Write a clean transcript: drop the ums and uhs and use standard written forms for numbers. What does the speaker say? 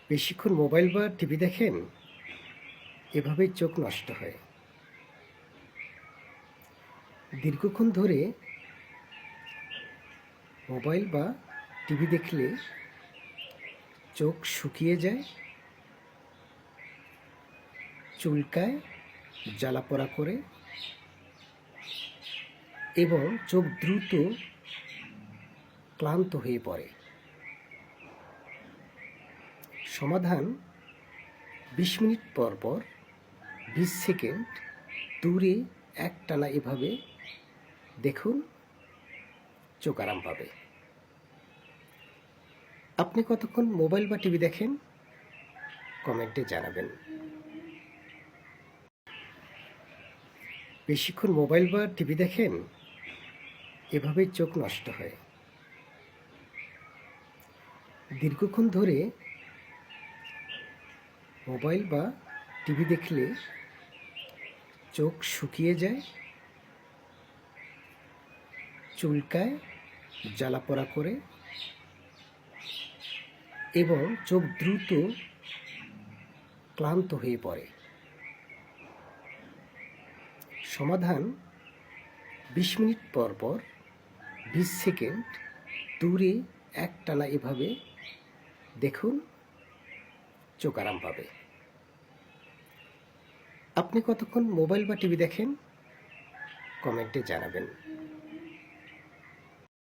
বেশিক্ষণ মোবাইল বা টিভি দেখেন, এভাবেই চোখ নষ্ট হয়। দীর্ঘক্ষণ ধরে মোবাইল বা টিভি দেখলে চোখ শুকিয়ে যায়, চুলকায়, জ্বালাপোড়া করে এবং চোখ দ্রুত ক্লান্ত হয়ে পড়ে। সমাধান: 20 মিনিট পর পর 20 সেকেন্ড দূরে একটানা এভাবে দেখুন, চোখ আরাম পাবে। আপনি কতক্ষণ মোবাইল বা টিভি দেখেন? কমেন্টে জানাবেন। বেশিক্ষণ মোবাইল বা টিভি দেখেন, এভাবেই চোখ নষ্ট হয়। দীর্ঘক্ষণ ধরে মোবাইল বা টিভি দেখলে চোখ শুকিয়ে যায়, চুলকায়, জ্বালাপোড়া করে এবং চোখ দ্রুত ক্লান্ত হয়ে পড়ে। সমাধান: 20 মিনিট পর পর 20 সেকেন্ড দূরে একটানা এভাবে দেখুন, চোখ আরাম পাবে। আপনি কতক্ষণ মোবাইল বা টিভি দেখেন? কমেন্টে জানাবেন।